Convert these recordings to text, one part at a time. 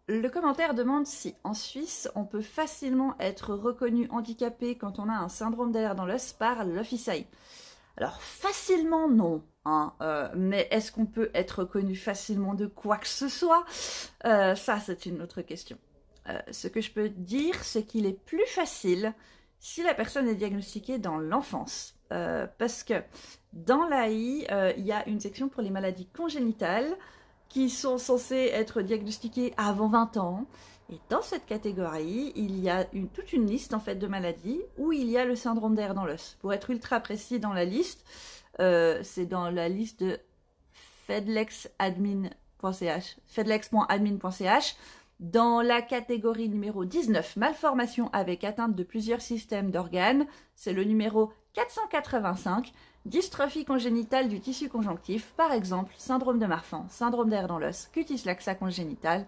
Le commentaire demande si en Suisse on peut facilement être reconnu handicapé quand on a un syndrome d'alerte dans l'os par l'OFISAI. Alors facilement non, hein, mais est-ce qu'on peut être reconnu facilement de quoi que ce soit? Ça c'est une autre question. Ce que je peux dire, c'est qu'il est plus facile si la personne est diagnostiquée dans l'enfance. Parce que dans l'AI, il y a une section pour les maladies congénitales qui sont censées être diagnostiquées avant 20 ans. Et dans cette catégorie, il y a toute une liste en fait de maladies où il y a le syndrome d'Air dans l'os. Pour être ultra précis dans la liste, c'est dans la liste de fedlexadmin.ch, fedlex.admin.ch. Dans la catégorie numéro 19, malformation avec atteinte de plusieurs systèmes d'organes, c'est le numéro 485, dystrophie congénitale du tissu conjonctif, par exemple syndrome de Marfan, syndrome d'Air dans l'os, cutis laxa congénitale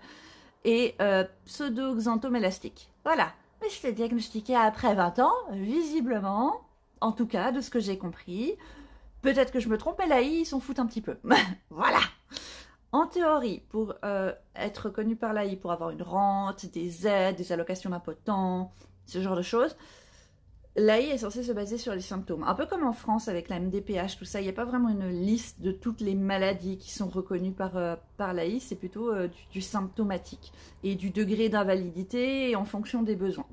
et pseudo-xanthomélastique. Voilà, mais c'était diagnostiqué après 20 ans, visiblement, en tout cas de ce que j'ai compris. Peut-être que je me trompe, mais l'AI, ils s'en foutent un petit peu. Voilà. En théorie, pour être reconnu par l'AI, pour avoir une rente, des aides, des allocations d'impotent, ce genre de choses, l'AI est censée se baser sur les symptômes. Un peu comme en France avec la MDPH, tout ça, il n'y a pas vraiment une liste de toutes les maladies qui sont reconnues par l'AI, c'est plutôt du symptomatique et du degré d'invalidité en fonction des besoins.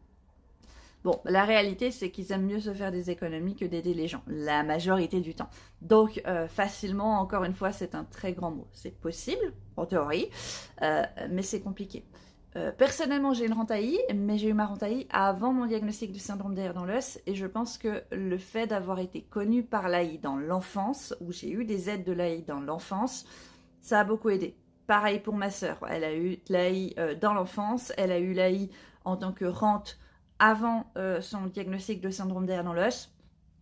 Bon, la réalité, c'est qu'ils aiment mieux se faire des économies que d'aider les gens, la majorité du temps. Donc, facilement, encore une fois, c'est un très grand mot. C'est possible, en théorie, mais c'est compliqué. Personnellement, j'ai une rente AI, mais j'ai eu ma rente AI avant mon diagnostic du syndrome d'Air dans l'os, et je pense que le fait d'avoir été connue par l'AI dans l'enfance, où j'ai eu des aides de l'AI dans l'enfance, ça a beaucoup aidé. Pareil pour ma sœur, elle a eu l'AI dans l'enfance, elle a eu l'AI en tant que rente avant son diagnostic de syndrome d'Air dans l'os.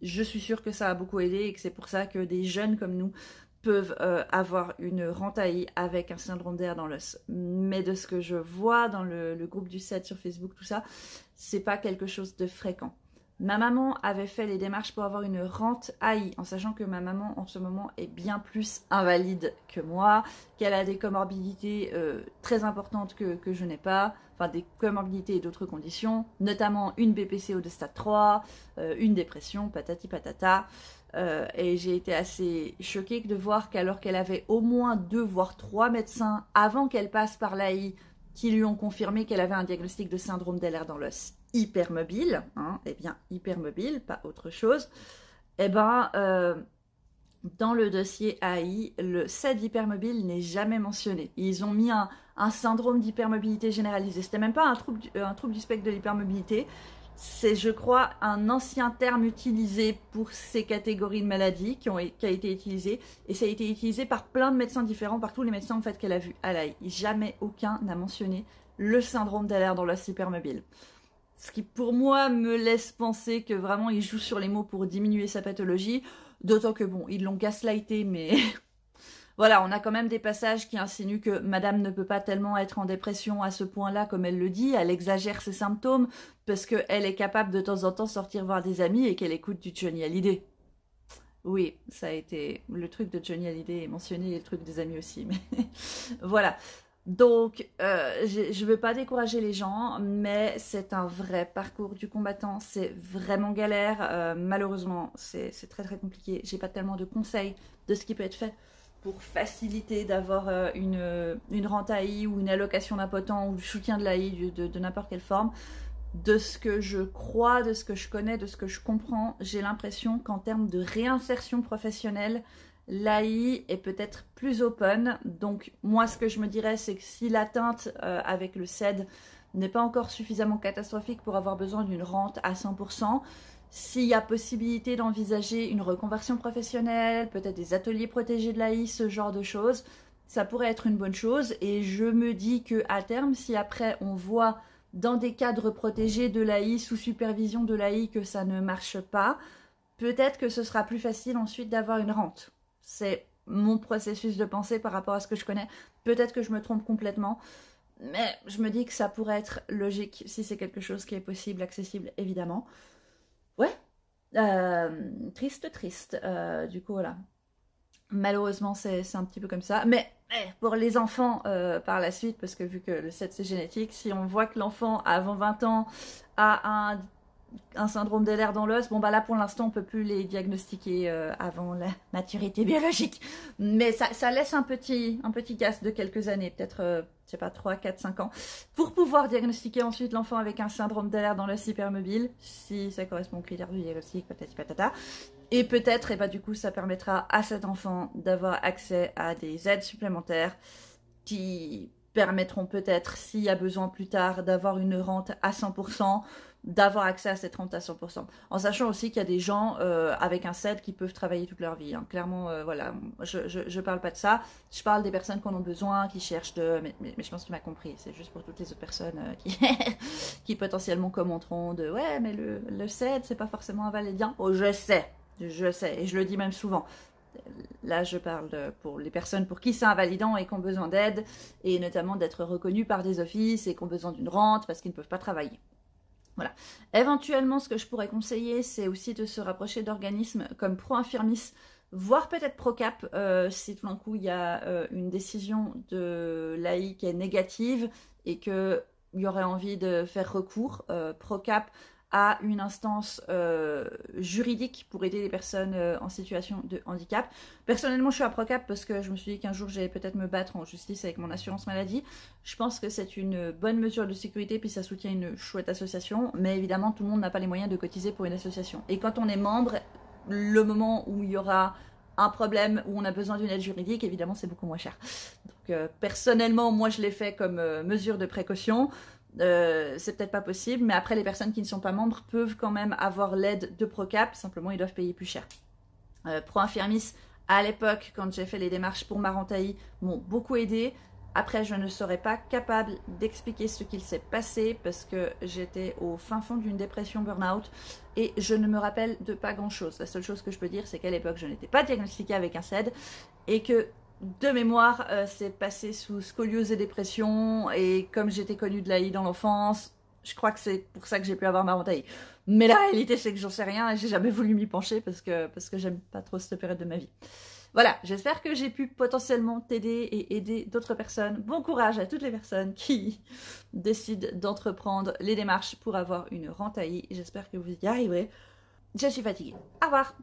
Je suis sûre que ça a beaucoup aidé et que c'est pour ça que des jeunes comme nous peuvent avoir une rente AI avec un syndrome d'Air dans l'os. Mais de ce que je vois dans le groupe du 7 sur Facebook, tout ça, c'est pas quelque chose de fréquent. Ma maman avait fait les démarches pour avoir une rente AI, en sachant que ma maman en ce moment est bien plus invalide que moi, qu'elle a des comorbidités très importantes que je n'ai pas, enfin des comorbidités et d'autres conditions, notamment une BPCO de stade 3, une dépression, patati patata. Et j'ai été assez choquée de voir qu'alors qu'elle avait au moins 2 voire 3 médecins avant qu'elle passe par l'AI qui lui ont confirmé qu'elle avait un diagnostic de syndrome d'LR dans l'os hypermobile, hein, et bien hypermobile, pas autre chose, et ben dans le dossier AI, le CED hypermobile n'est jamais mentionné. Ils ont mis un syndrome d'hypermobilité généralisée. C'était même pas un trouble du spectre de l'hypermobilité. C'est, je crois, un ancien terme utilisé pour ces catégories de maladies qui a été utilisé. Et ça a été utilisé par plein de médecins différents, par tous les médecins en fait qu'elle a vus à l'AI. Jamais aucun n'a mentionné le syndrome d'alerte dans l'os hypermobile. Ce qui, pour moi, me laisse penser que vraiment, il joue sur les mots pour diminuer sa pathologie. D'autant que, bon, ils l'ont gaslighté, mais... Voilà, on a quand même des passages qui insinuent que madame ne peut pas tellement être en dépression à ce point-là comme elle le dit. Elle exagère ses symptômes parce qu'elle est capable de temps en temps sortir voir des amis et qu'elle écoute du Johnny Hallyday. Oui, ça a été... Le truc de Johnny Hallyday est mentionné et le truc des amis aussi, mais... Voilà. Donc, je ne veux pas décourager les gens, mais c'est un vrai parcours du combattant, c'est vraiment galère. Malheureusement, c'est très très compliqué. J'ai pas tellement de conseils de ce qui peut être fait pour faciliter d'avoir une rente AI ou une allocation d'impotent ou du soutien de l'AI de n'importe quelle forme. De ce que je crois, de ce que je connais, de ce que je comprends, j'ai l'impression qu'en termes de réinsertion professionnelle, l'AI est peut-être plus open. Donc moi ce que je me dirais c'est que si l'atteinte avec le CED n'est pas encore suffisamment catastrophique pour avoir besoin d'une rente à 100%, s'il y a possibilité d'envisager une reconversion professionnelle, peut-être des ateliers protégés de l'AI, ce genre de choses, ça pourrait être une bonne chose. Et je me dis qu'à terme, si après on voit dans des cadres protégés de l'AI, sous supervision de l'AI, que ça ne marche pas, peut-être que ce sera plus facile ensuite d'avoir une rente. C'est mon processus de pensée par rapport à ce que je connais. Peut-être que je me trompe complètement, mais je me dis que ça pourrait être logique si c'est quelque chose qui est possible, accessible, évidemment. Ouais, triste. Du coup, voilà. Malheureusement, c'est un petit peu comme ça. Mais pour les enfants, par la suite, parce que vu que le 7 c'est génétique, si on voit que l'enfant avant 20 ans a un syndrome de l'air dans l'os, bon bah là pour l'instant on peut plus les diagnostiquer avant la maturité biologique. Mais ça laisse un petit gap de quelques années, peut-être, je sais pas, 3, 4, 5 ans, pour pouvoir diagnostiquer ensuite l'enfant avec un syndrome de l'air dans l'os hypermobile, si ça correspond aux critères du diagnostic, patati patata. Et peut-être, et bah du coup ça permettra à cet enfant d'avoir accès à des aides supplémentaires qui permettront peut-être, s'il y a besoin plus tard, d'avoir une rente à 100%, d'avoir accès à cette rente à 100%. En sachant aussi qu'il y a des gens avec un CED qui peuvent travailler toute leur vie. Hein. Clairement, voilà, je parle pas de ça. Je parle des personnes qui en ont besoin, qui cherchent de... Mais je pense que tu m'as compris. C'est juste pour toutes les autres personnes qui potentiellement commenteront de « Ouais, mais le CED, c'est pas forcément invalidant. » Oh, je sais, et je le dis même souvent. Là, je parle pour les personnes pour qui c'est invalidant et qui ont besoin d'aide, et notamment d'être reconnus par des offices et qui ont besoin d'une rente parce qu'ils ne peuvent pas travailler. Voilà. Éventuellement, ce que je pourrais conseiller, c'est aussi de se rapprocher d'organismes comme Pro-Infirmis, voire peut-être Procap, si tout d'un coup il y a une décision de l'AI qui est négative et qu'il y aurait envie de faire recours. Procap à une instance juridique pour aider les personnes en situation de handicap. Personnellement, je suis à Procap parce que je me suis dit qu'un jour, j'allais peut-être me battre en justice avec mon assurance maladie. Je pense que c'est une bonne mesure de sécurité, puis ça soutient une chouette association, mais évidemment, tout le monde n'a pas les moyens de cotiser pour une association. Et quand on est membre, le moment où il y aura un problème, où on a besoin d'une aide juridique, évidemment, c'est beaucoup moins cher. Donc, personnellement, moi, je l'ai fait comme mesure de précaution. C'est peut-être pas possible, mais après les personnes qui ne sont pas membres peuvent quand même avoir l'aide de Procap, simplement ils doivent payer plus cher. Pro-Infirmis, à l'époque, quand j'ai fait les démarches pour ma rente AI, m'ont beaucoup aidé. Après, je ne serais pas capable d'expliquer ce qu'il s'est passé parce que j'étais au fin fond d'une dépression burn-out et je ne me rappelle de pas grand-chose. La seule chose que je peux dire, c'est qu'à l'époque, je n'étais pas diagnostiquée avec un CED et que de mémoire, c'est passé sous scoliose et dépression, et comme j'étais connue de l'AI dans l'enfance, je crois que c'est pour ça que j'ai pu avoir ma rente AI. Mais la réalité, c'est que j'en sais rien et j'ai jamais voulu m'y pencher parce que j'aime pas trop cette période de ma vie. Voilà, j'espère que j'ai pu potentiellement t'aider et aider d'autres personnes. Bon courage à toutes les personnes qui décident d'entreprendre les démarches pour avoir une rente AI. J'espère que vous y arriverez. Je suis fatiguée. Au revoir.